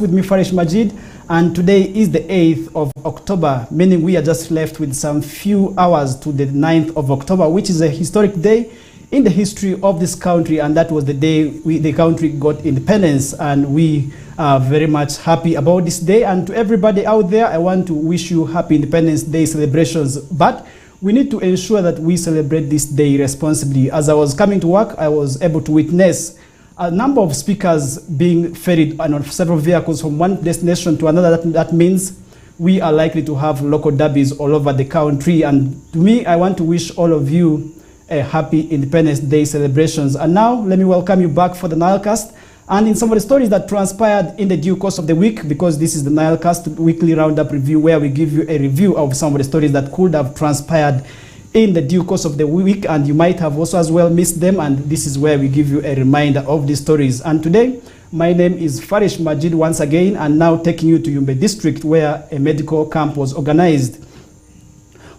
With me, Farish Majid, and today is the 8th of October, meaning we are just left with some few hours to the 9th of October, which is a historic day in the history of this country, and that was the day the country got independence, and we are very much happy about this day. And to everybody out there, I want to wish you happy Independence Day celebrations, but we need to ensure that we celebrate this day responsibly. As I was coming to work, I was able to witness a number of speakers being ferried on several vehicles from one destination to another. That means we are likely to have local derbies all over the country. And to me, I want to wish all of you a happy Independence Day celebrations. And now, let me welcome you back for the NILE Cast. And in some of the stories that transpired in the due course of the week, because this is the NILE Cast weekly roundup review, where we give you a review of some of the stories that could have transpired in the due course of the week, and you might have also as well missed them, and this is where we give you a reminder of these stories. And today, my name is Farish Majid once again, and now taking you to Yumbe district, where a medical camp was organized.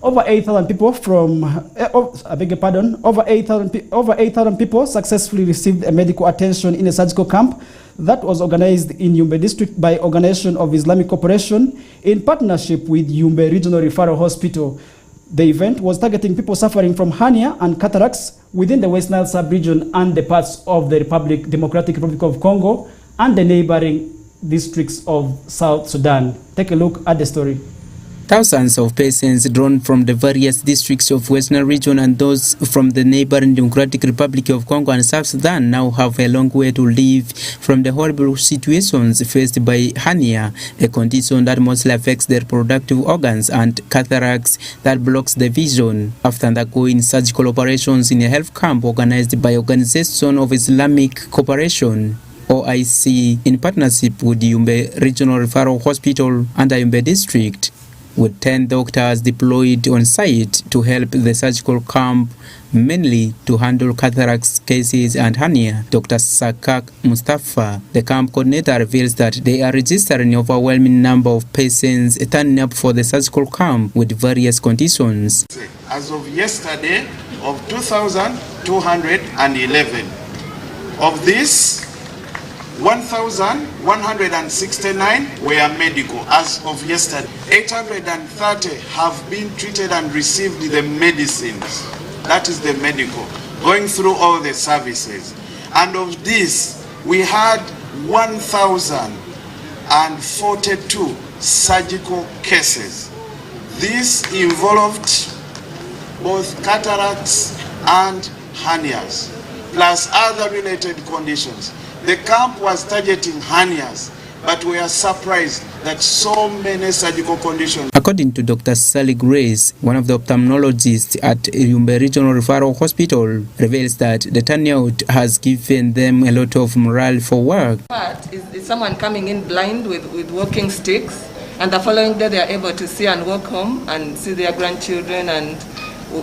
Over 8,000 people from, over 8,000 people successfully received a medical attention in a surgical camp that was organized in Yumbe district by Organization of Islamic Cooperation in partnership with Yumbe Regional Referral Hospital. The event was targeting people suffering from hernia and cataracts within the West Nile sub-region and the parts of the Democratic Republic of Congo and the neighboring districts of South Sudan. Take a look at the story. Thousands of patients drawn from the various districts of Western region and those from the neighboring Democratic Republic of Congo and South Sudan now have a long way to live from the horrible situations faced by hernia, a condition that mostly affects their reproductive organs, and cataracts that blocks the vision, after undergoing surgical operations in a health camp organized by Organization of Islamic Cooperation, OIC, in partnership with the Yumbe Regional Referral Hospital and the Yumbe District, with 10 doctors deployed on site to help the surgical camp, mainly to handle cataracts cases and hernia. Dr. Sakak Mustafa, the camp coordinator, reveals that they are registering an overwhelming number of patients turning up for the surgical camp with various conditions. As of yesterday, of 2,211. Of this, 1,169 were medical as of yesterday. 830 have been treated and received the medicines. That is the medical, going through all the services. And of this, we had 1,042 surgical cases. This involved both cataracts and hernias, plus other related conditions. The camp was targeting hernias, but we are surprised that so many surgical conditions. According to Dr. Sally Grace, one of the ophthalmologists at Yumbe Regional Referral Hospital, reveals that the turnout has given them a lot of morale for work. Part is someone coming in blind with walking sticks, and the following day they are able to see and walk home and see their grandchildren, and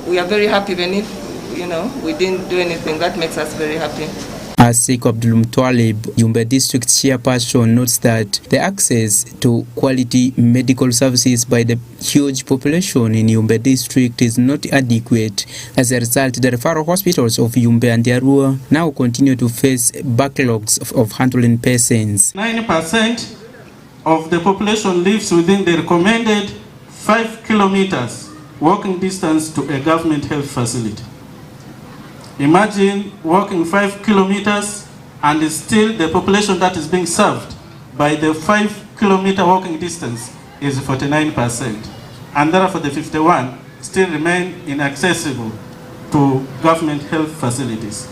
we are very happy. Even if we didn't do anything, that makes us very happy. Asik Abdul Mutwalib, Yumbe District Chairperson, notes that the access to quality medical services by the huge population in Yumbe District is not adequate. As a result, the referral hospitals of Yumbe and Yarua now continue to face backlogs of handling patients. 9% of the population lives within the recommended 5 kilometers walking distance to a government health facility. Imagine walking 5 kilometers and still the population that is being served by the 5-kilometer walking distance is 49%. And therefore the 51 still remain inaccessible to government health facilities.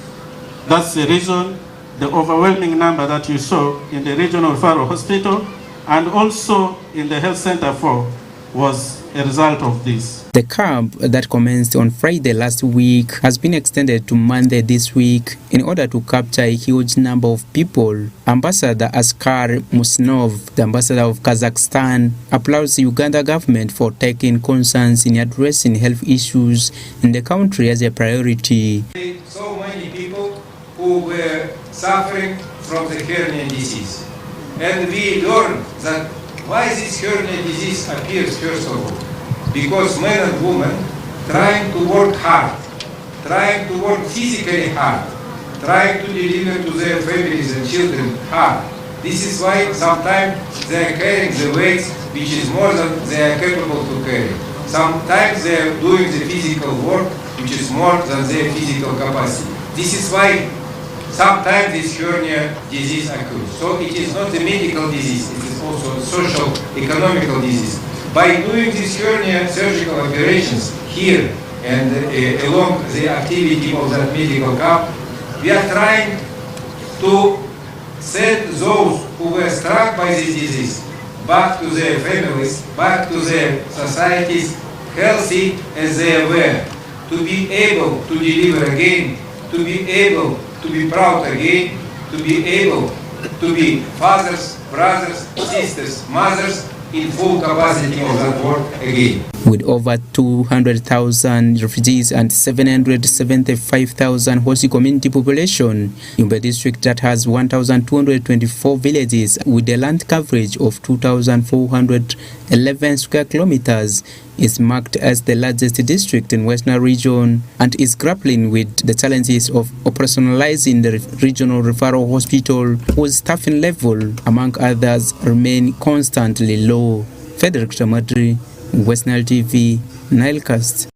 That's the reason the overwhelming number that you saw in the Regional Referral Hospital and also in the Health Center 4 was a result of this. The camp that commenced on Friday last week has been extended to Monday this week in order to capture a huge number of people. Ambassador Askar Musnov, the ambassador of Kazakhstan, applauds the Uganda government for taking concerns in addressing health issues in the country as a priority. So many people who were suffering from the hernia disease. And we learned that why this hernia disease appears first of all. Because men and women trying to work hard, trying to work physically hard, trying to deliver to their families and children hard, This is why sometimes they are carrying the weights which is more than they are capable to carry. Sometimes they are doing the physical work which is more than their physical capacity. This is why sometimes this hernia disease occurs. So it is not a medical disease, it is also a social, economical disease. By doing these hernia surgical operations here and along the activity of that medical camp, we are trying to send those who were struck by this disease back to their families, back to their societies, healthy as they were, to be able to deliver again, to be able to be proud again, to be able to be fathers, brothers, sisters, mothers, in full capacity of that work again. With over 200,000 refugees and 775,000 host community population, Yumbe district that has 1,224 villages with a land coverage of 2,411 square kilometers is marked as the largest district in Western region and is grappling with the challenges of operationalizing the regional referral hospital whose staffing level, among others, remain constantly low. Frederick Tamadri, Western TV, NILE CAST.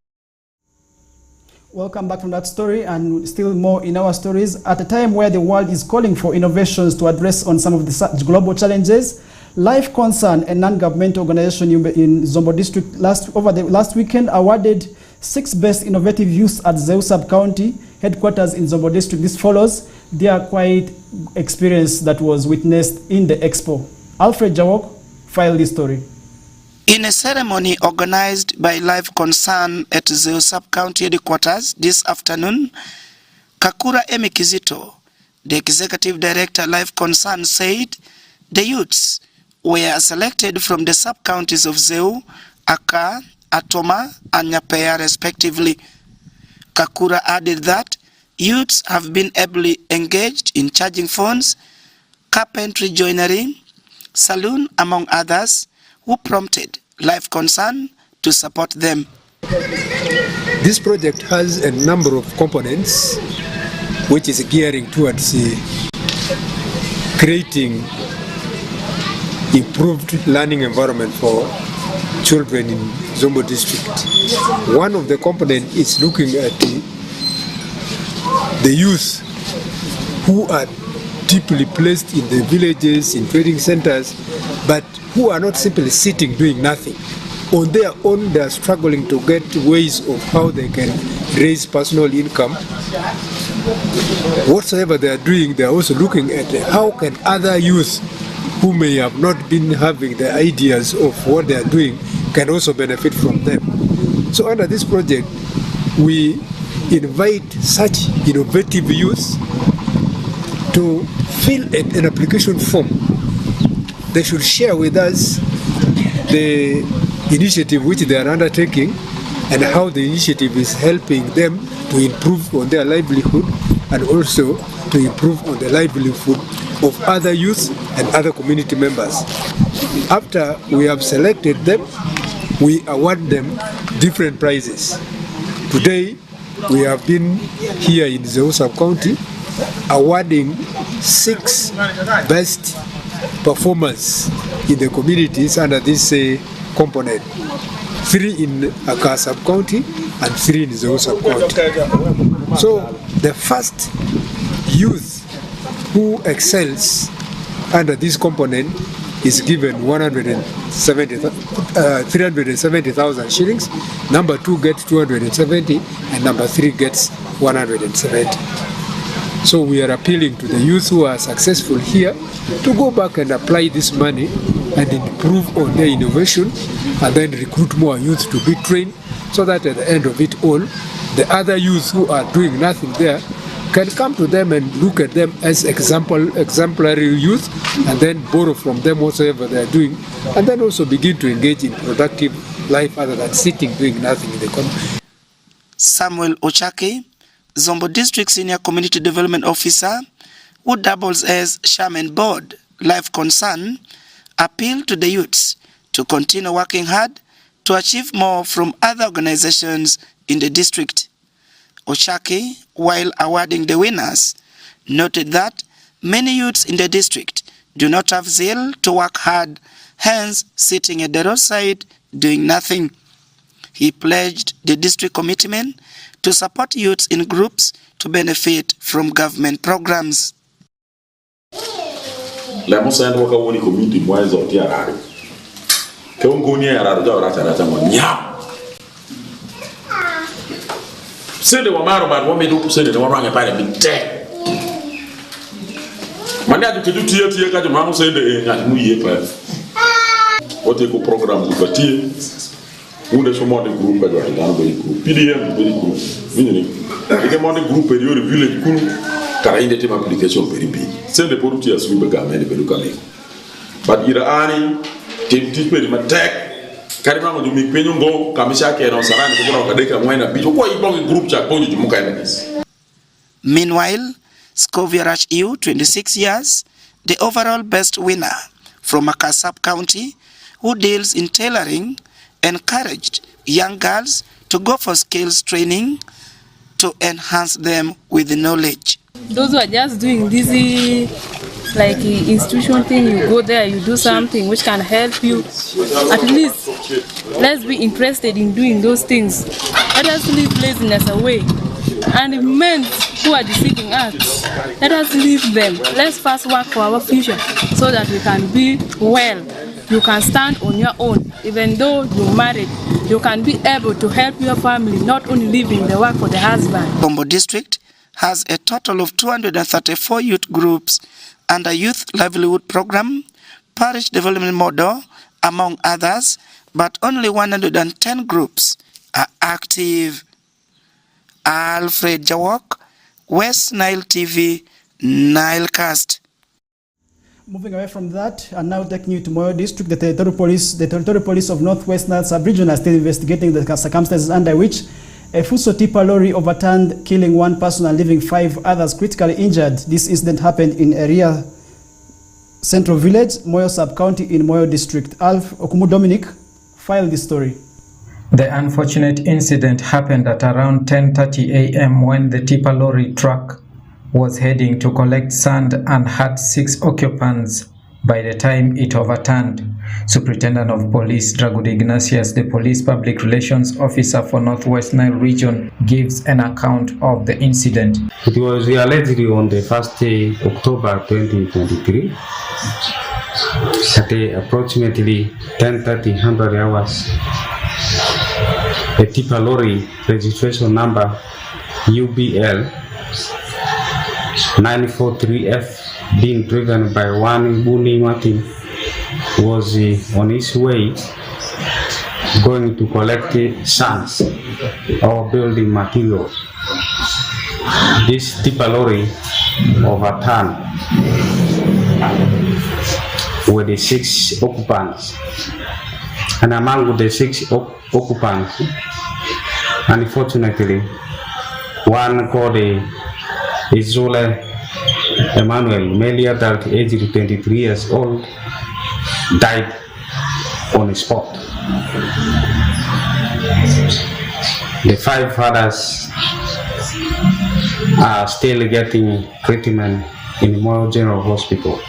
Welcome back from that story, and still more in our stories. At a time where the world is calling for innovations to address on some of the global challenges, Life Concern, a non-governmental organization in Zombo district, over the last weekend awarded 6 best innovative youths at Zeu sub-county headquarters in Zombo district. This follows their quiet experience that was witnessed in the expo. Alfred Jawok filed this story. In a ceremony organized by Life Concern at Zeu sub-county headquarters this afternoon, Kakura Emikizito, the executive director Life Concern, said the youths were selected from the sub-counties of Zeu, Aka, Atoma, and Nyapea respectively. Kakura added that youths have been ably engaged in charging phones, carpentry joinery, saloon, among others, who prompted Life Concern to support them. This project has a number of components which is gearing towards creating improved learning environment for children in Zombo district. One of the components is looking at the youth who are deeply placed in the villages, in trading centers, but who are not simply sitting doing nothing. On their own, they are struggling to get ways of how they can raise personal income. Whatsoever they are doing, they are also looking at how can other youth who may have not been having the ideas of what they are doing can also benefit from them. So under this project, we invite such innovative youth to fill an application form. They should share with us the initiative which they are undertaking and how the initiative is helping them to improve on their livelihood and also to improve on the livelihood of other youth and other community members. After we have selected them, we award them different prizes. Today, we have been here in Zeu sub-county awarding 6 best performers in the communities under this component. 3 in Aka sub-county and 3 in Zeu sub-county. So the first youth who excels under this component is given 370,000 shillings. Number 2 gets 270 and number 3 gets 170. So we are appealing to the youth who are successful here to go back and apply this money and improve on their innovation and then recruit more youth to be trained so that at the end of it all, the other youth who are doing nothing there can come to them and look at them as exemplary youth and then borrow from them whatsoever they are doing and then also begin to engage in productive life other than sitting doing nothing in the community. Samuel Ochake, Zombo District Senior Community Development Officer, who doubles as Chairman Board, Life Concern, appealed to the youths to continue working hard to achieve more from other organizations in the district. Ochake, while awarding the winners, noted that many youths in the district do not have zeal to work hard, hence sitting at the roadside doing nothing. He pledged the district commitment to support youths in groups to benefit from government programs. Lemos and waka woni community wise of Tiarari. Kongoni Arata Monia. Send the Wamaro, but one may do send the one rang a pilot be dead. Manda to do Tia Cat Mam said the New Year class. What they could program with a tea. Who the Somali group by the group, PDM very group, meaning the modern group in your village group, carrying the team application very big. Send the Portia sweep a garment very locally. But Irani, team teach me the attack, carry on to make Penyon go, Kamisha and on Saran, the Kadeka, when a bit of what group chat going to Mukanis. Meanwhile, Scovia Rush EU, 26 years, the overall best winner from Makasap County, who deals in tailoring, encouraged young girls to go for skills training to enhance them with knowledge. Those who are just doing this like institution thing, you go there, you do something which can help you. At least let's be interested in doing those things. Let us leave laziness away. And the men who are deceiving us, let us leave them. Let's first work for our future so that we can be well. You can stand on your own. Even though you're married, you can be able to help your family, not only leaving the work for the husband. Bombo District has a total of 234 youth groups under Youth Livelihood Program, Parish Development Model, among others, but only 110 groups are active. Alfred Jawok, West Nile TV, Nile Cast. Moving away from that, and now taking you to Moyo District, the Territorial Police of Northwest Nile Sub-Region are still investigating the circumstances under which a Fuso tipper lorry overturned, killing one person and leaving 5 others critically injured. This incident happened in Area Central Village, Moyo Sub-County in Moyo District. Alf Okumu Dominic filed this story. The unfortunate incident happened at around 10:30 a.m. when the tipper lorry truck was heading to collect sand and had 6 occupants by the time it overturned. Superintendent of Police Dragud Ignatius, the police public relations officer for Northwest Nile region, gives an account of the incident. It was allegedly on the 1st October 2023 at approximately 10:30 hours. A tipper lorry registration number UBL 943F being driven by one Buni Martin was on his way going to collect sands or building materials. This tipper lorry overturned with the 6 occupants, and among the 6 occupants, unfortunately, one called Isola Emmanuel, male adult, aged 23 years old, died on the spot. The 5 others are still getting treatment in Moyo General Hospital.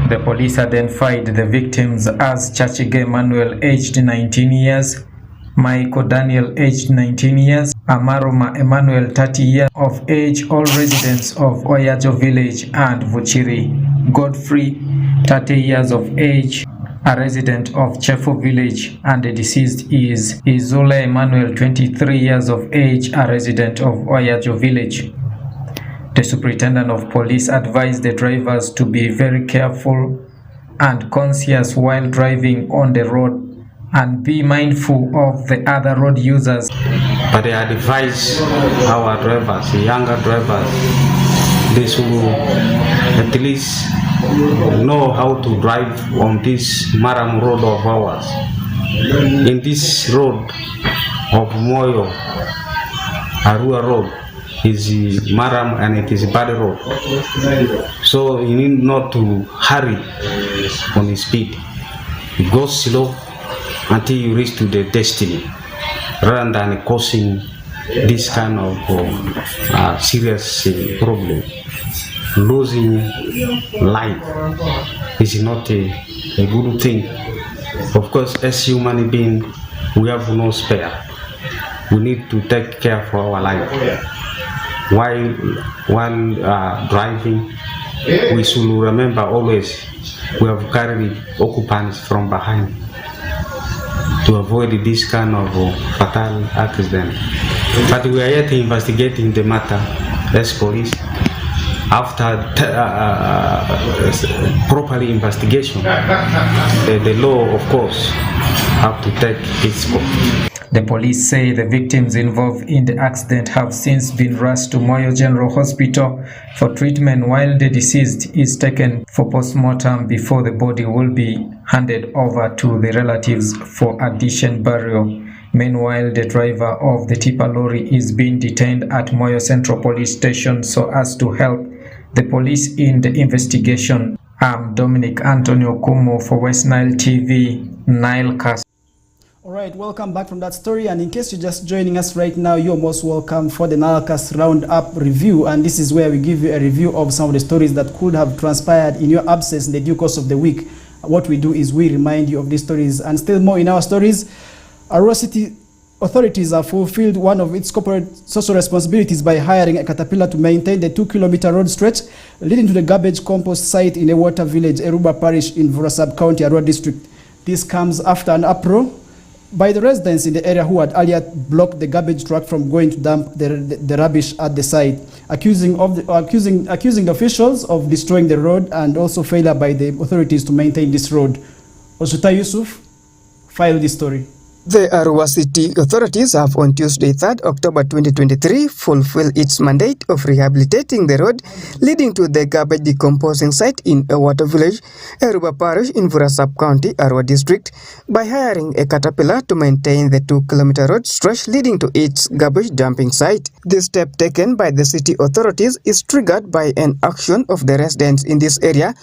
The police identified the victims as Chachige Emmanuel, aged 19 years, Maiko Daniel, aged 19 years, Amaroma Emmanuel, 30 years of age, all residents of Oyajo village, and Vuchiri Godfrey, 30 years of age, a resident of Chefo village, and the deceased is Izola Emmanuel, 23 years of age, a resident of Oyajo village. The superintendent of police advised the drivers to be very careful and conscious while driving on the road and be mindful of the other road users. But they advise our drivers, the younger drivers, they should at least know how to drive on this Maram road of ours. In this road of Moyo, Arua road, is Maram and it is bad road. So you need not to hurry on the speed. Go slow until you reach to the destiny, rather than causing this kind of serious problem, losing life is not a good thing. Of course, as human beings, we have no spare. We need to take care for our life. While driving, we should remember always we have carried occupants from behind to avoid this kind of fatal accident. But we are yet investigating the matter as police. After properly investigation, the law, of course, have to take its course. The police say the victims involved in the accident have since been rushed to Moyo General Hospital for treatment, while the deceased is taken for post-mortem before the body will be handed over to the relatives for additional burial. Meanwhile, the driver of the tipper lorry is being detained at Moyo Central Police Station so as to help the police in the investigation. I'm Dominic Antonio Kumo for West Nile TV, NILE CAST. All right, welcome back from that story. And in case you're just joining us right now, you're most welcome for the NILE CAST Round Up review. And this is where we give you a review of some of the stories that could have transpired in your absence in the due course of the week. What we do is we remind you of these stories and still more in our stories. Arua City authorities have fulfilled one of its corporate social responsibilities by hiring a caterpillar to maintain the 2-kilometer road stretch leading to the garbage compost site in a water village, Eruba Parish in Vura Sub-County, Arua District. This comes after an uproar by the residents in the area who had earlier blocked the garbage truck from going to dump the rubbish at the site, accusing the officials of destroying the road and also failure by the authorities to maintain this road. Osuta Yusuf filed this story. The Arua City authorities have on Tuesday, 3rd October 2023, fulfilled its mandate of rehabilitating the road leading to the garbage decomposing site in a water village, Eruba Parish in Vura Sub-County, Arua District, by hiring a caterpillar to maintain the 2-kilometer road stretch leading to its garbage dumping site. This step taken by the city authorities is triggered by an action of the residents in this area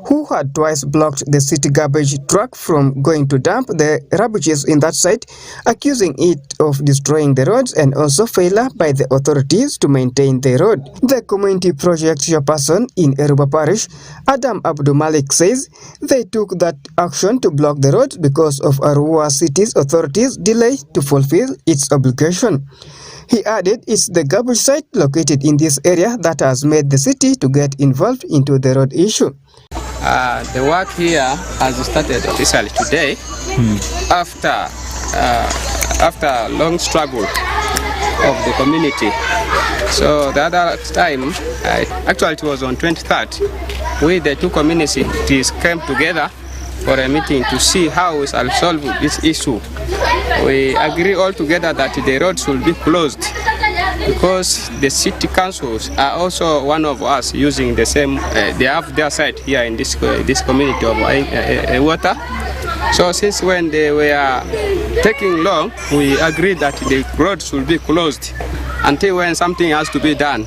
who had twice blocked the city garbage truck from going to dump the rubbish in that site, accusing it of destroying the roads and also failure by the authorities to maintain the road. The community project chairperson in Eruba Parish, Adam Abdul Malik, says they took that action to block the roads because of Arua City's authorities' delay to fulfill its obligation. He added it's the garbage site located in this area that has made the city to get involved into the road issue. The work here has started officially today after long struggle of the community. So the other time, actually it was on 23rd, we the two communities came together for a meeting to see how we shall solve this issue. We agree all together that the roads will be closed because the city councils are also one of us using the same, they have their site here in this community of water. So since when they were taking long, we agreed that the roads will be closed until when something has to be done.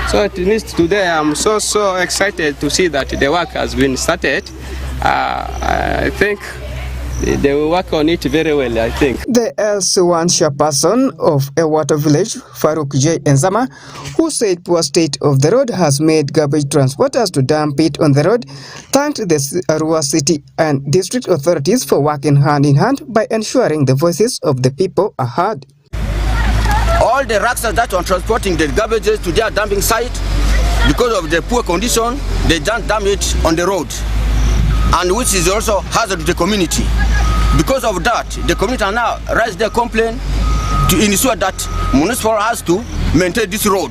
So it means today I'm so excited to see that the work has been started. I think they will work on it very well, I think. The LC1 chairperson of a water village, Farouk J. Enzama, who said poor state of the road has made garbage transporters to dump it on the road, thanked the Arua City and district authorities for working hand in hand by ensuring the voices of the people are heard. All the rucksack that are transporting the garbages to their dumping site, because of the poor condition, they don't dump it on the road, and which is also hazard to the community. Because of that, the community are now raise their complaint to ensure that municipal has to maintain this road.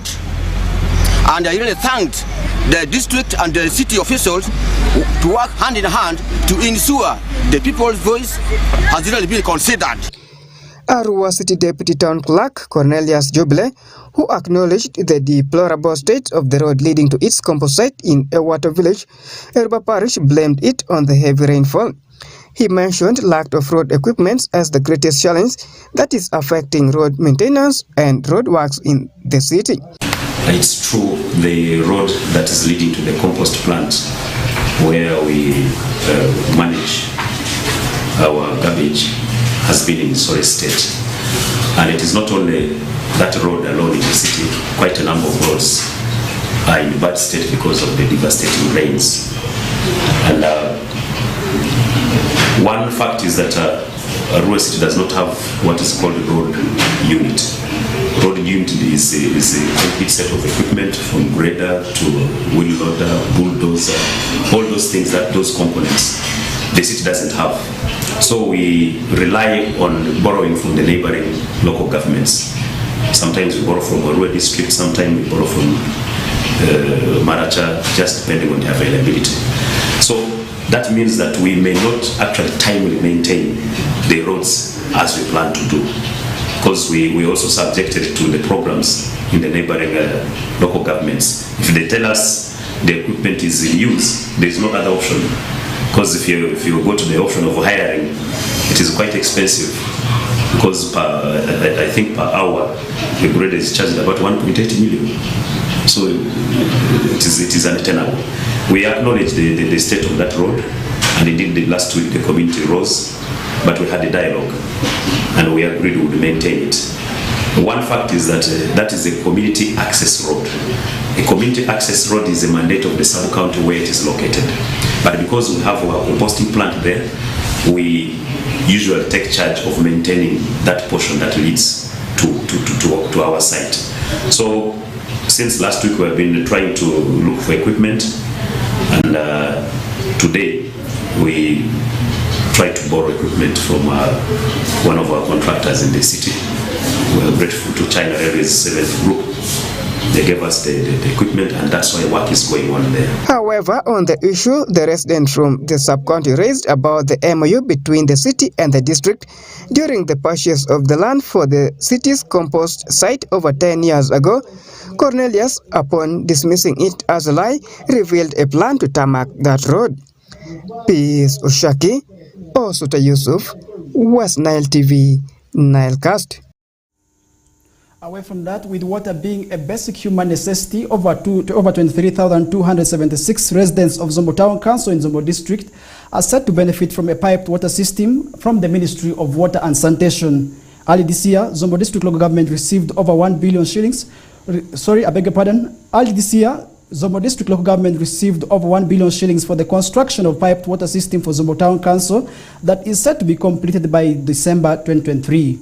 And I really thanked the district and the city officials to work hand in hand to ensure the people's voice has really been considered. Arua City Deputy Town Clerk Cornelius Jubile, who acknowledged the deplorable state of the road leading to its composite in a water village, Eruba Parish blamed it on the heavy rainfall. He mentioned lack of road equipment as the greatest challenge that is affecting road maintenance and road works in the city. It's true, the road that is leading to the compost plant where we manage our garbage has been in sorry state. And it is not only that road alone in the city, quite a number of roads are in bad state because of the devastating rains. And One fact is that Arua City does not have what is called a road unit. Road unit is a complete set of equipment, from grader to wheel loader, bulldozer, all those things, those components, the city doesn't have. So we rely on borrowing from the neighboring local governments. Sometimes we borrow from Arua district, sometimes we borrow from Maracha, just depending on the availability. So that means that we may not actually timely maintain the roads as we plan to do, because we also subjected to the programs in the neighboring local governments. If they tell us the equipment is in use, there is no other option, because if you go to the option of hiring, it is quite expensive, because I think per hour the grader is charged about 1.8 million. So it is untenable. We acknowledge the state of that road, and indeed last week the community rose, but we had a dialogue and we agreed we would maintain it. One fact is that that is a community access road. A community access road is a mandate of the sub-county where it is located. But because we have our composting plant there, we usually take charge of maintaining that portion that leads to our site. So since last week we have been trying to look for equipment, and today we tried to borrow equipment from one of our contractors in the city. We are grateful to China Railways 7th Group. They gave us the equipment, and that's why work is going on there. However, on the issue, the resident from the sub-county raised about the MOU between the city and the district during the purchase of the land for the city's compost site over 10 years ago. Cornelius, upon dismissing it as a lie, revealed a plan to tarmac that road. Peace Oshaki, Osuta Yusuf, West Nile TV, Nile Cast. Away from that, with water being a basic human necessity, over 23,276 residents of Zombo Town Council in Zombo District are set to benefit from a piped water system from the Ministry of Water and Sanitation. Early this year, Zombo District local government received over 1 billion shillings. Early this year, Zombo District local government received over 1 billion shillings for the construction of piped water system for Zombo Town Council that is set to be completed by December 2023.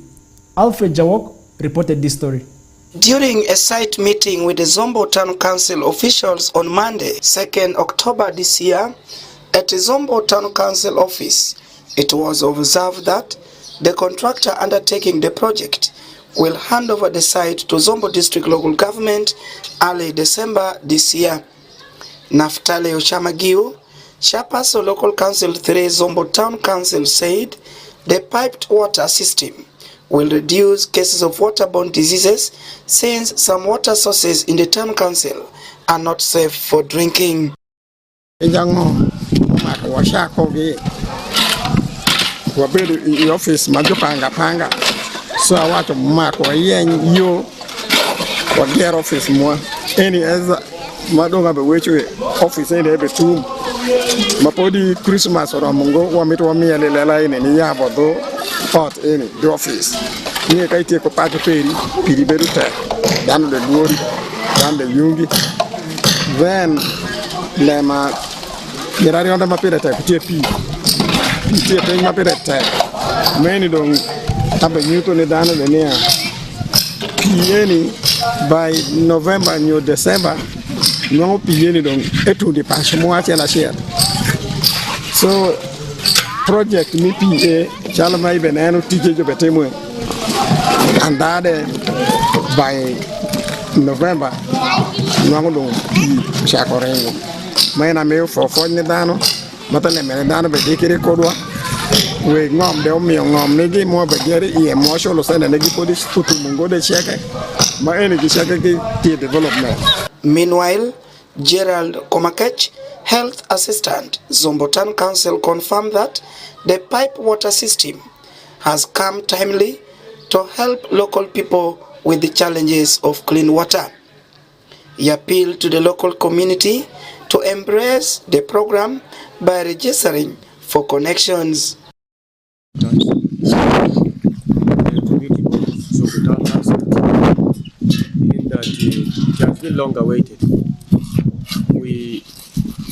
Alfred Jawok reported this story. During a site meeting with the Zombo Town Council officials on Monday, 2nd October this year, at the Zombo Town Council office, it was observed that the contractor undertaking the project will hand over the site to Zombo District local government early December this year. Naftali Oshamagiu, chairperson local council 3 Zombo Town Council, said the piped water system will reduce cases of waterborne diseases since some water sources in the town council are not safe for drinking. So I want to mark or you or their office more. Any other Madonna which office in every two. Mapodi Christmas or Amongo, Wamitomi and Lela in any Yabado, part in the office. Near I take a part of Peri, Piriberuta, down the Luri, down the Yungi. Then Lema, Yarayon Mapirata, JP, PTA Mapirata. Many don't. By November and December, no pieni don etu de passion la share. So project me PA chalama benano tije jo betemu and that by November no don shakorengo. Maina me for dano matale me dano be dikere kodwa. We ngom de omi ngom negi mo bagere e mo sho lo sene negi police putu mungo de cheke ma ene ki cheke ki development. Meanwhile, Gerald Komakech, health assistant, Zombo Town Council, confirmed that the pipe water system has come timely to help local people with the challenges of clean water. He appealed to the local community to embrace the program by registering for connections. The community of Zombo Town Council, in that it has been long awaited.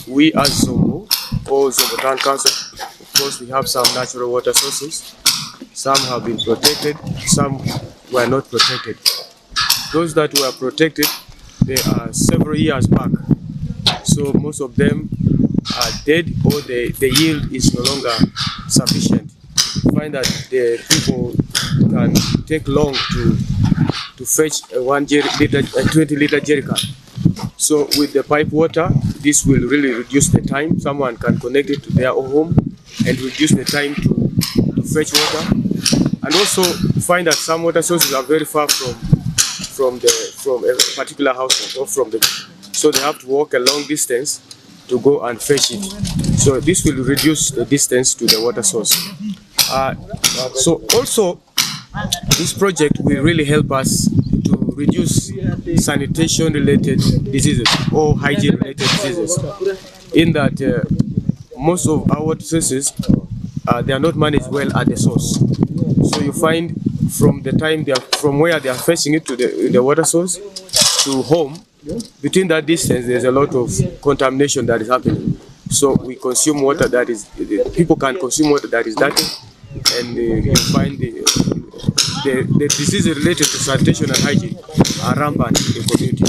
We as Zombo or Zombo Town Council course, we have some natural water sources. Some have been protected, some were not protected. Those that were protected, they are several years back. So most of them are dead, or the yield is no longer sufficient. You find that the people can take long to fetch a 20-liter jerrycan. So with the pipe water, this will really reduce the time. Someone can connect it to their own home and reduce the time to fetch water. And also find that some water sources are very far from a particular household, or so they have to walk a long distance to go and fetch it. So this will reduce the distance to the water source. So also, this project will really help us to reduce sanitation-related diseases or hygiene-related diseases. In that most of our water sources, they are not managed well at the source. So you find from the time from where they are fetching it to the water source to home, between that distance, there's a lot of contamination that is happening. So we consume water that is, people can consume water that is dirty, and you find the diseases related to sanitation and hygiene are rampant in the community.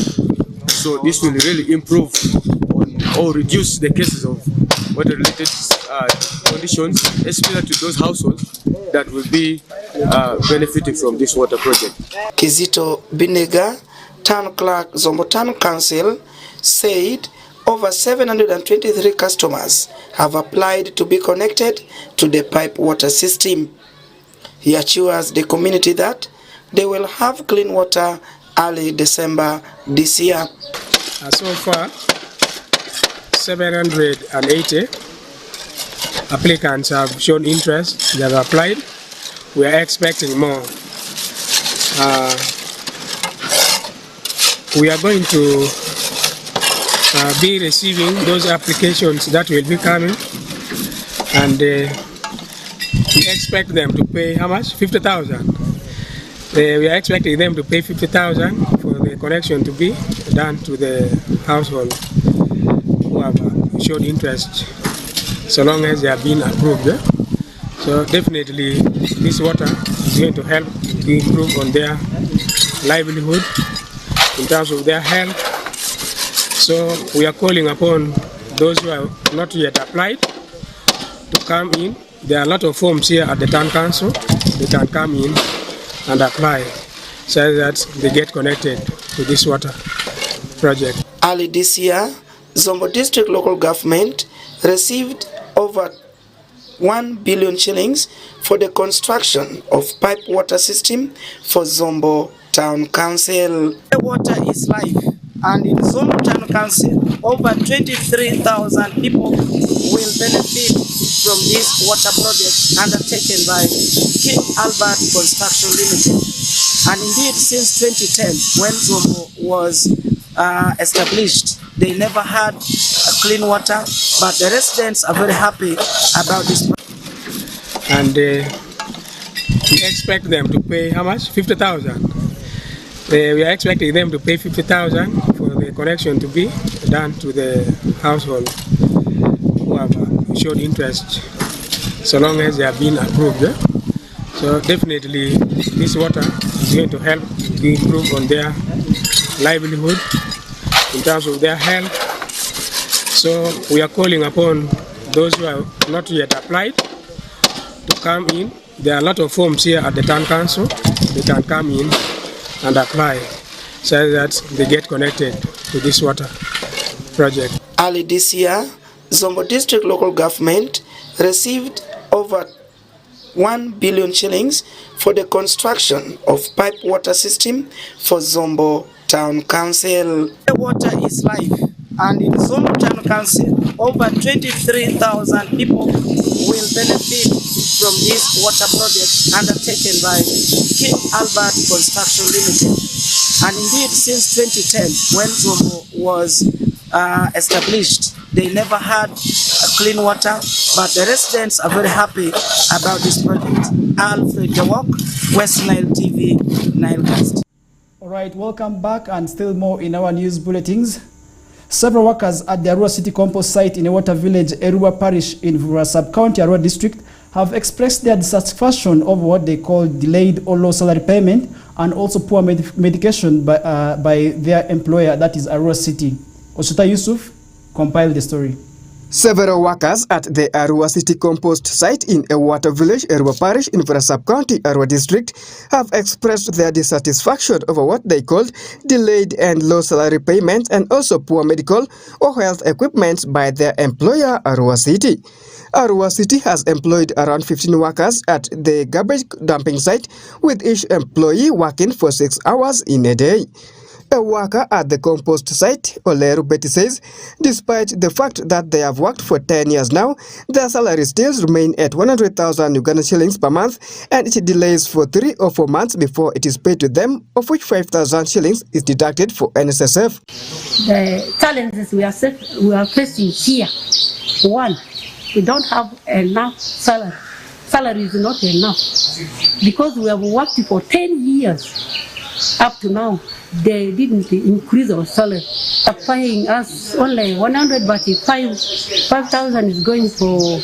So this will really improve or reduce the cases of water-related conditions, especially to those households that will be benefiting from this water project. Kizito Binega, Town Clerk, Zombo Town Council, said over 723 customers have applied to be connected to the pipe water system. He assures the community that they will have clean water early December this year. So far, 780 applicants have shown interest. They have applied. We are expecting more. We are going to be receiving those applications that will be coming, and we expect them to pay how much? 50,000. We are expecting them to pay 50,000 for the connection to be done to the household who have showed interest, so long as they have been approved. So definitely this water is going to help to improve on their livelihood in terms of their health. So we are calling upon those who have not yet applied to come in. There are a lot of forms here at the town council. They can come in and apply so that they get connected to this water project. Early this year, Zombo District Local Government received over 1 billion shillings for the construction of pipe water system for Zombo Town Council. Water is life, and in Zombo Town Council, over 23,000 people will benefit from this water project undertaken by King Albert Construction Limited. And indeed, since 2010, when Zombo was established, they never had clean water, but the residents are very happy about this. And we expect them to pay how much? 50,000. We are expecting them to pay 50,000 for the connection to be done to the household who have showed interest, so long as they have been approved. So definitely this water is going to help to improve on their livelihood in terms of their health. So we are calling upon those who have not yet applied to come in. There are a lot of forms here at the town council. They can come in and apply so that they get connected to this water project. Early this year, Zombo District Local Government received over 1 billion shillings for the construction of pipe water system for Zombo Town Council. Water is life, and in Zombo Town Council, over 23,000 people will benefit from this water project undertaken by King Albert Construction Limited. And indeed, since 2010, when Zombo was established, they never had clean water, but the residents are very happy about this project. Alfred Jawok, West Nile TV, NILE CAST. All right, welcome back, and still more in our news bulletins. Several workers at the Arua City Compost site in a water village, Erua Parish in Vura Sub-County, Arua District, have expressed their dissatisfaction over what they call delayed or low salary payment and also poor medication by their employer, that is Arua City. Osuta Yusuf compiled the story. Several workers at the Arua City Compost site in a water village, Erua Parish in Vura Sub-County, Arua District, have expressed their dissatisfaction over what they called delayed and low salary payment and also poor medical or health equipment by their employer, Arua City. Arua City has employed around 15 workers at the garbage dumping site, with each employee working for 6 hours in a day. A worker at the compost site, Oleru Betty, says despite the fact that they have worked for 10 years now, their salary still remain at 100,000 Uganda shillings per month, and it delays for 3 or 4 months before it is paid to them, of which 5,000 shillings is deducted for NSSF. The challenges we are facing here: one, we don't have enough salary. Salary is not enough because we have worked for 10 years. Up to now, they didn't increase our salary. They're paying us only 100, but 5,000 is going for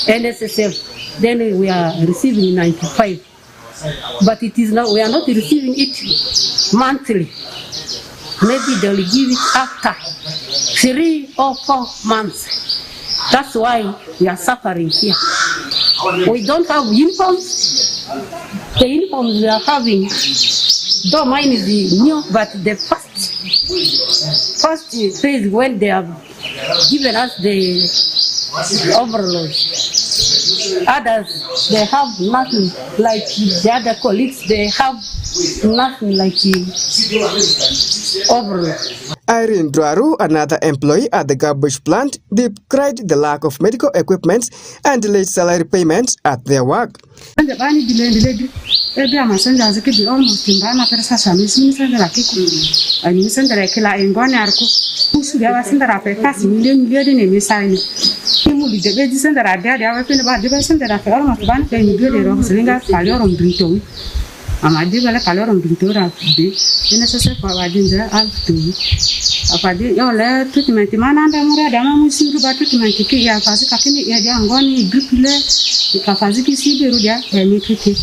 NSSF. Then we are receiving 95. But it is now, we are not receiving it monthly. Maybe they will give it after 3 or 4 months. That's why we are suffering here. We don't have uniforms. The uniforms we are having, though mine is new, but the first phase when they have given us the overloads. Others, they have nothing like the other colleagues, they have nothing like overload. Irene Dwaru, another employee at the garbage plant, decried the lack of medical equipment and delayed salary payments at their work. Amadi bala kalorom bintura de NSSF wadinja altu apadi yola treatment mana anda mura dama musiru ba treatment ki ya fazi kakini ya dia ngoni gripile ikafazi ki sibiru dia ni kiti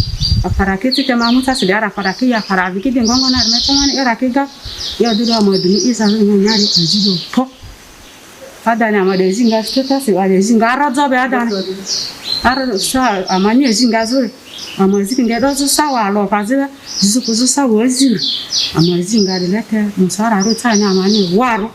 aparaketi kama muta sidara faraki ya faraviki de ngongo na meta mani era kiga ya duru amaduni isa nyari ajido po ada na madezi nga status wa dezi nga razo be ada ara sa amanye zinga zo amazi ngero sawa lo fazila zizukuzu sawa zira amazi ngarilete musara rutanya amani waru.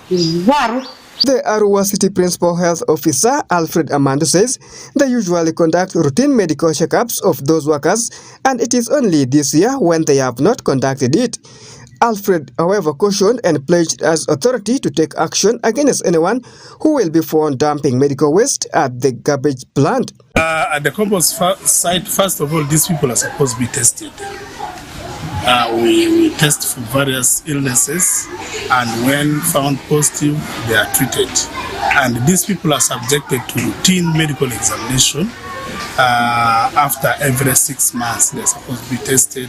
The Arua City Principal Health Officer, Alfred Amando, says they usually conduct routine medical checkups of those workers, and it is only this year when they have not conducted it. Alfred, however, cautioned and pledged as authority to take action against anyone who will be found dumping medical waste at the garbage plant. At the compost site, first of all, these people are supposed to be tested. We test for various illnesses, and when found positive, they are treated. And these people are subjected to routine medical examination. After every 6 months, they're supposed to be tested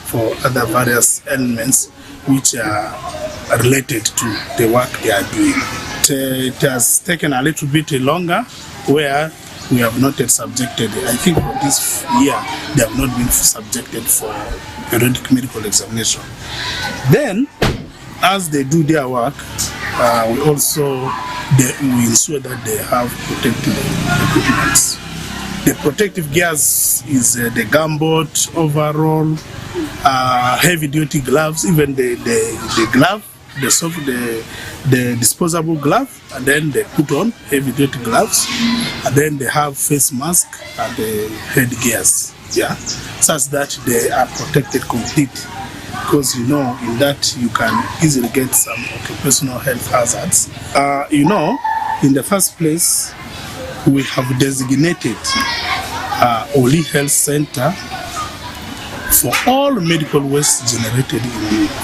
for other various ailments which are related to the work they are doing. It has taken a little bit longer where we have not yet subjected. I think for this year, they have not been subjected for periodic medical examination. Then, as they do their work, we also we ensure that they have protective equipment. The protective gears is the gumboot, overall, heavy-duty gloves, even the glove, the disposable glove, and then they put on heavy-duty gloves, and then they have face mask and the head gears, yeah, such that they are protected completely. Because in that you can easily get some occupational health hazards. In the first place, we have designated Oli Health Center for all medical waste generated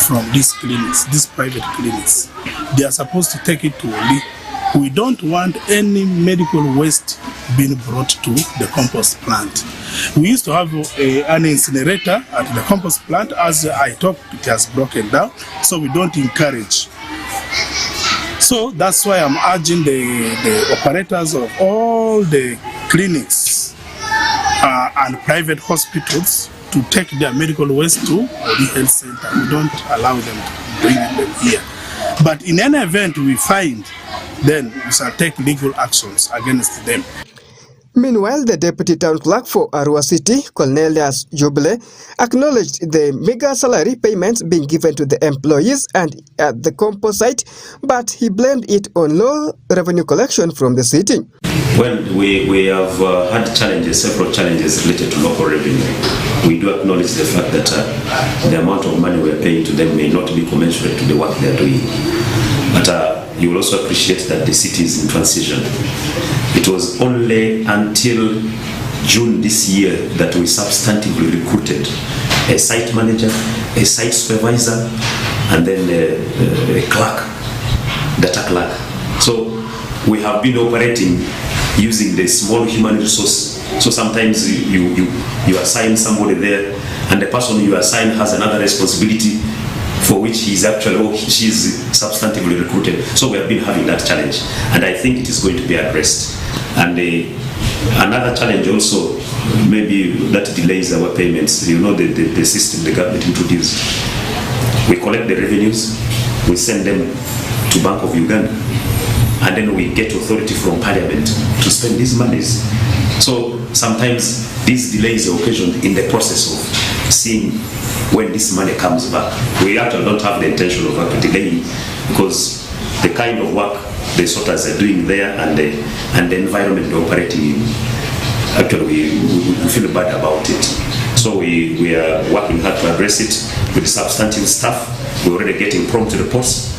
from these clinics, these private clinics. They are supposed to take it to Oli. We don't want any medical waste being brought to the compost plant. We used to have an incinerator at the compost plant. As I talked, it has broken down, so we don't encourage So that's why I'm urging the operators of all the clinics and private hospitals to take their medical waste to the health center. We don't allow them to bring them here. But in any event we find, then we shall take legal actions against them. Meanwhile, the Deputy Town Clerk for Arua City, Cornelius Jubilee, acknowledged the mega salary payments being given to the employees and at the compost site, but he blamed it on low revenue collection from the city. Well, we have had challenges, several challenges related to local revenue. We do acknowledge the fact that the amount of money we are paying to them may not be commensurate to the work they are doing. But you will also appreciate that the city is in transition. It was only until June this year that we substantively recruited a site manager, a site supervisor, and then a clerk, data clerk. So we have been operating using the small human resource. So sometimes you assign somebody there, and the person you assign has another responsibility for which he is actually, or she is substantively recruited. So we have been having that challenge, and I think it is going to be addressed. And another challenge also, maybe that delays our payments. You know, the system the government introduced. We collect the revenues, we send them to Bank of Uganda, and then we get authority from Parliament to spend these monies. So sometimes these delays are occasioned in the process of seeing when this money comes back. We actually don't have the intention of delaying, because the kind of work the sorters are doing there and the environment they're operating in, actually we feel bad about it. So we are working hard to address it with the substantive staff. We're already getting prompt reports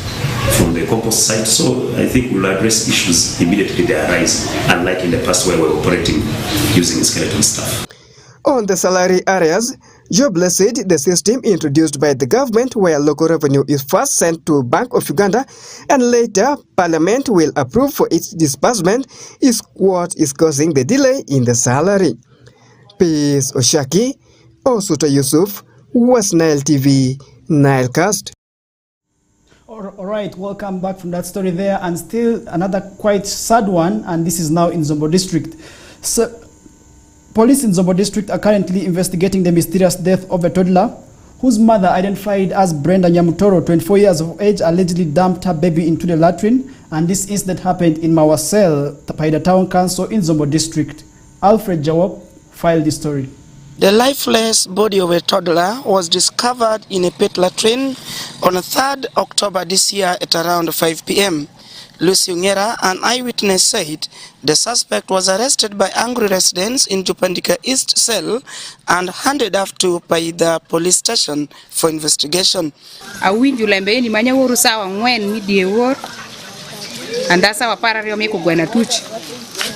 from the compost site, so I think we'll address issues immediately they arise, unlike in the past where we're operating using skeleton staff. On the salary areas, Jubilee said the system introduced by the government, where local revenue is first sent to Bank of Uganda and later Parliament will approve for its disbursement, is what is causing the delay in the salary. Peace Oshaki, Osuta Yusuf, West Nile TV, Nile Cast. All right, welcome back from that story there, and still another quite sad one, and this is now in Zombo District. So, police in Zombo District are currently investigating the mysterious death of a toddler whose mother, identified as Brenda Nyamutoro, 24 years of age, allegedly dumped her baby into the latrine, and this incident happened in Mawasel, by the town council in Zombo District. Alfred Jawab filed the story. The lifeless body of a toddler was discovered in a pit latrine on 3rd October this year at around 5 p.m. Lucy Ungera, an eyewitness, said the suspect was arrested by angry residents in Jupandika East Cell and handed off to Paida police station for investigation. Awinju lembe ni manya woru sawa ngwen mi die wor anda sawa para rio me ko gwena tuch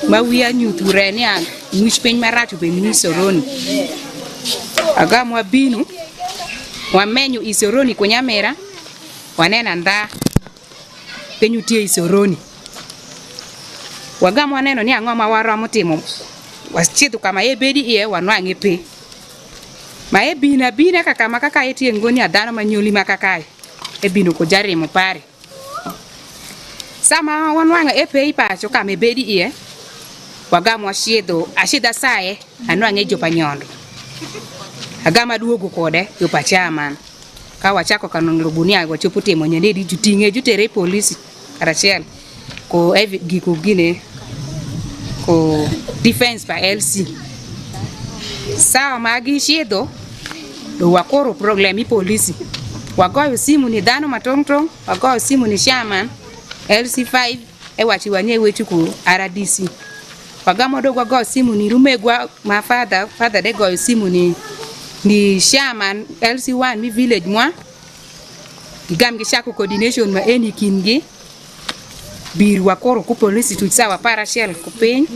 ma wiya nyuture ni an ngich piny marach be ni soroni aga mwa binu wa menyu isoroni ko nyamera wanena nda penyu tie isoroni waga mwaneno ni ang'o ma waro mutimo wachitu kama ebedi ie wanwange pe ma ebina kaka etie ngoni adano manyoli makakae ebino ko jarimo pare sama wanwanga epe ipacho kama ebedi ie waga mwashiedo ashida sae anwange jopa nyondo agama duogo kode jopa chaman ka wachako kanongro bunia go chopote monyende di jutinge jutere polisi karachiel ko giko gine ko defense pa LC sawa magi shiedo do wakoro problemi polisi wagoyo simu ni dano matongtong wagoyo simu ni shaman LC5 ewachi wanye wechuku RDC wagamo do wagoyo simu ni rumegwa ma father de goyo simu ni shaman LC1 mi village mwa gigam gishako coordination ma eni kingi bir wakoro ku polisi tu sawa parashel ku piny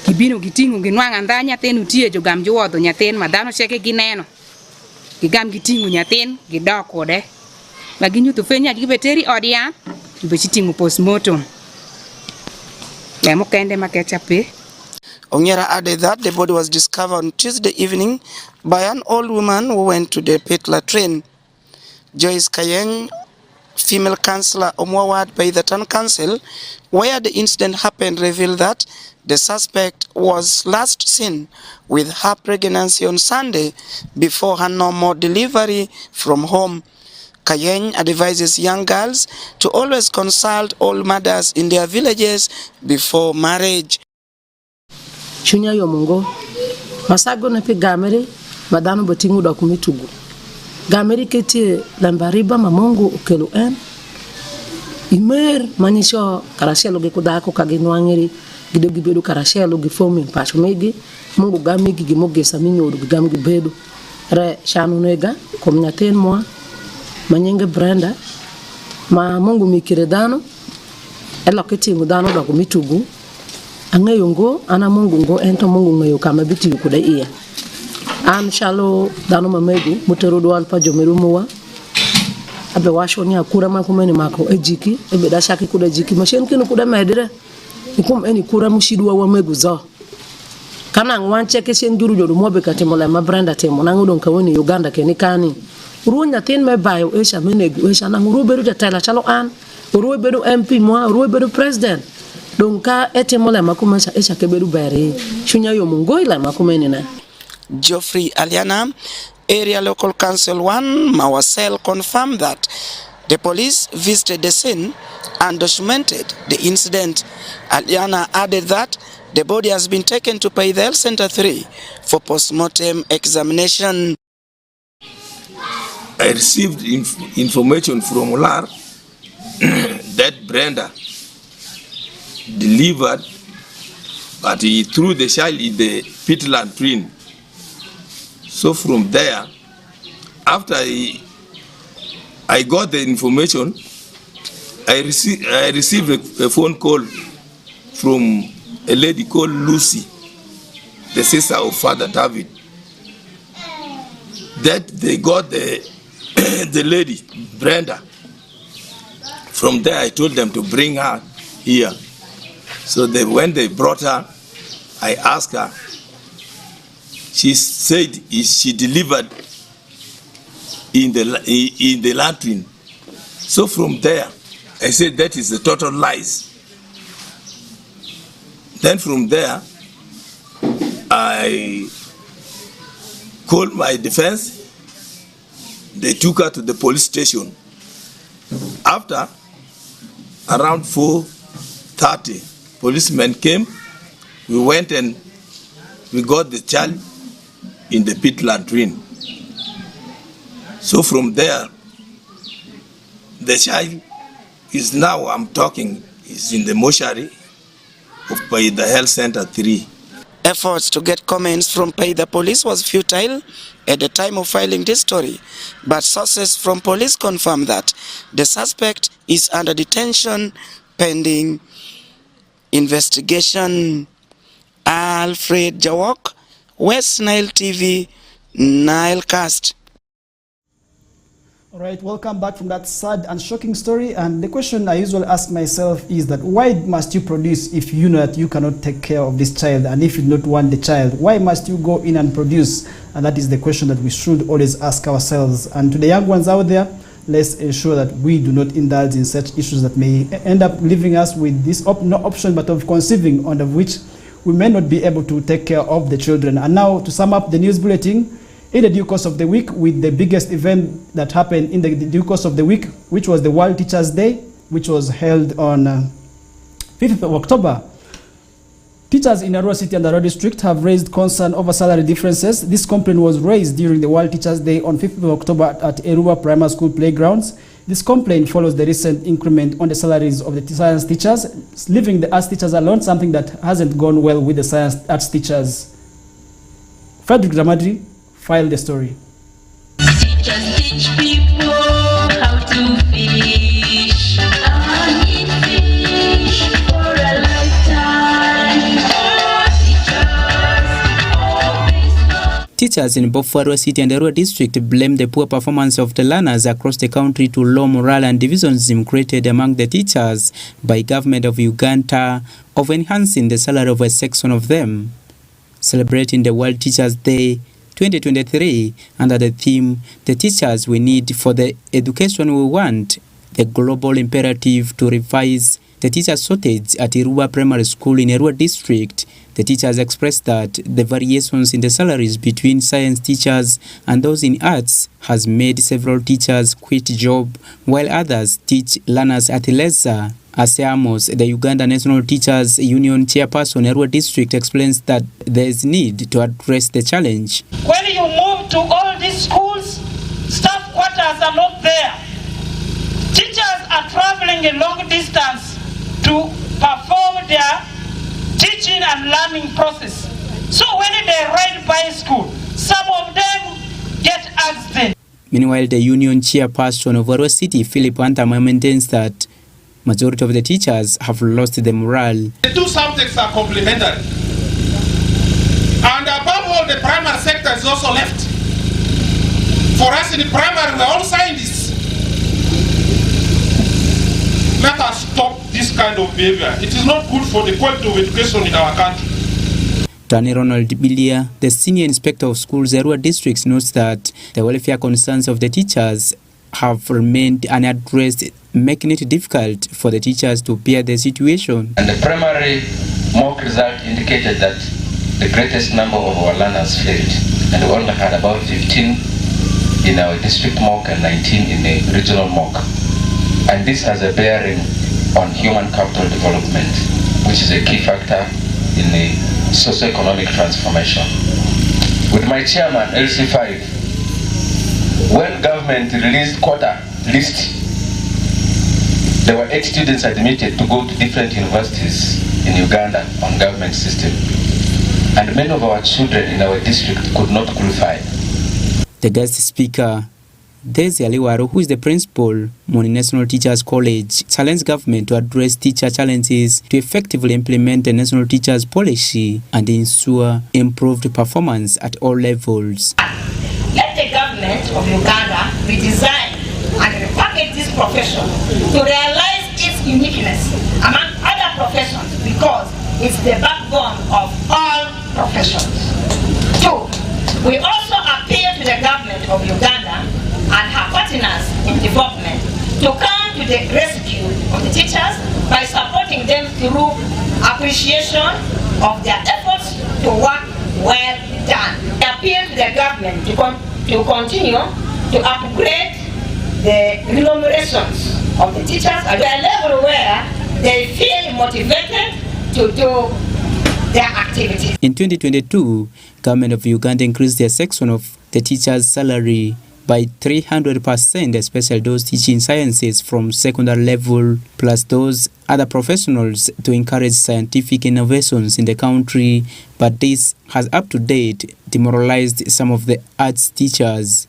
gibino gitingo ginwanga nda nyaten utie jogam jowodo nyaten madano cheke gineno gigam gitingo nyaten gidok kode maginyuto fenya gibeteri odia gibechitingo postmortem lemo kende makechape. Ongera added that the body was discovered on Tuesday evening by an old woman who went to the pit latrine. Joyce Kayeng female councillor Omwawad by the town council, where the incident happened, revealed that the suspect was last seen with her pregnancy on Sunday before her normal delivery from home. Kayeny advises young girls to always consult all mothers in their villages before marriage. Chunya yomungo masago na pe gamere badano batingu da kumitugu gamere kete lambariba mamongo ukelo imer manisho karashelo ge kudako kagenwangeri gido gibedo karashelo ge fomi pacho megi mungu gamigi ge moge saminyo ge gamgi bedo re shanu nega komnyaten moi manyenge Brenda ma mungu mikiredano ela kete ngudano da kumitugu angayongo ana mungu ngo ento mungu ngayo kama biti kuda iya an shalo dano mamegu muterodo alpa jomerumowa abe washo ni akura makumeni mako ejiki ebe da shaki kuda jiki mashen kinu kuda medire ikum eni kura mushidu wa megu zo kana ngwanche ke sen juru jodu mobe katimola ma Brenda temo nangudon kawoni Uganda kenikani urunya tin me bayo esha menegu esha nanguru beru jatela chalo an uruwe beru MP moi uruwe beru president donc etemola makumasha esha keberu bare shunya yo mungo ila makumeni na Geoffrey Aliana, area local council 1 Mawasel, confirmed that the police visited the scene and documented the incident. Aliana added that the body has been taken to Paidha Health Center 3 for post-mortem examination. I received information from Ular that Brenda delivered, but he threw the child in the pit latrine. So from there, after I got the information, I received a phone call from a lady called Lucy, the sister of Father David, that they got the lady, Brenda. From there, I told them to bring her here. So when they brought her, I asked her. She said she delivered in the latrine. So from there, I said that is the total lies. Then from there, I called my defense. They took her to the police station. After around 4:30, policemen came. We went and we got the child in the pit latrine. So from there, the child is now, I'm talking, is in the mortuary of Paidha Health Center 3. Efforts to get comments from Paidha police was futile at the time of filing this story, but sources from police confirm that the suspect is under detention pending investigation. Alfred Jawok, West Nile TV, Nile Cast. All right, welcome back from that sad and shocking story. And the question I usually ask myself is that why must you produce if you know that you cannot take care of this child? And if you do not want the child, why must you go in and produce? And that is the question that we should always ask ourselves. And to the young ones out there, let's ensure that we do not indulge in such issues that may end up leaving us with this no option but of conceiving, under which we may not be able to take care of the children. And now to sum up the news bulletin, in the due course of the week, with the biggest event that happened in the due course of the week, which was the World Teachers' Day, which was held on 5th of October. Teachers in Arua City and Arua District have raised concern over salary differences. This complaint was raised during the World Teachers' Day on 5th of October at Erua Primary School playgrounds. This complaint follows the recent increment on the salaries of the science teachers, leaving the arts teachers alone, something that hasn't gone well with the science arts teachers. Frederick Ramadri filed the story. Teachers teach people how to fish. I need fish for a lifetime. Teachers in both Arua City and Arua District blame the poor performance of the learners across the country to low morale and divisionism created among the teachers by government of Uganda of enhancing the salary of a section of them. Celebrating the World Teachers' Day 2023 under the theme, "The Teachers We Need for the Education We Want," the global imperative to revise the teacher shortage at Irua Primary School in Irua District, the teachers expressed that the variations in the salaries between science teachers and those in arts has made several teachers quit job, while others teach learners at lesser. Amos, the Uganda National Teachers Union chairperson, Irua District, explains that there is need to address the challenge. When you move to all these schools, staff quarters are not there. Teachers are traveling a long distance to perform their teaching and learning process. So when they ride bicycle, some of them get accident. Meanwhile, the union chairperson of Irua City, Philip Antama, maintains that majority of the teachers have lost the morale. The two subjects are complementary. And above all, the primary sector is also left. For us in the primary, we're all scientists. Let us stop this kind of behavior. It is not good for the quality of education in our country. Tani Ronald Bilia, the senior inspector of schools, Irua District, notes that the welfare concerns of the teachers have remained unaddressed, making it difficult for the teachers to bear the situation. And the primary mock result indicated that the greatest number of our learners failed, and we only had about 15 in our district mock and 19 in the regional mock. And this has a bearing on human capital development, which is a key factor in the socio-economic transformation. With my chairman, LC5, when government released quota list, there were 8 students admitted to go to different universities in Uganda on government system. And many of our children in our district could not qualify. The guest speaker, Desi Aliwaro, who is the principal, Moni National Teachers College, challenged government to address teacher challenges to effectively implement the National Teachers Policy and ensure improved performance at all levels. Let the government of Uganda redesign and repackage this profession to realize its uniqueness among other professions, because it's the backbone of all professions. 2, we also appeal to the government of Uganda and her partners in development to come to the rescue of the teachers by supporting them through appreciation of their efforts to work well done. We appeal to the government to continue to upgrade the remunerations of the teachers at a level where they feel motivated to do their activities. In 2022, government of Uganda increased their section of the teachers' salary by 300%, especially those teaching sciences from secondary level, plus those other professionals, to encourage scientific innovations in the country. But this has up to date demoralized some of the arts teachers.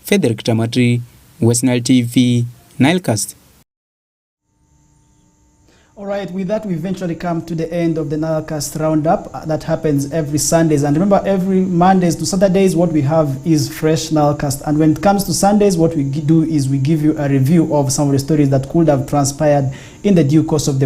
Frederick Tamatri, West Nile TV, NILE CAST. All right, with that, we eventually come to the end of the NILE CAST Roundup. That happens every Sundays. And remember, every Mondays to Saturdays, what we have is fresh NILE CAST. And when it comes to Sundays, what we do is we give you a review of some of the stories that could have transpired in the due course of the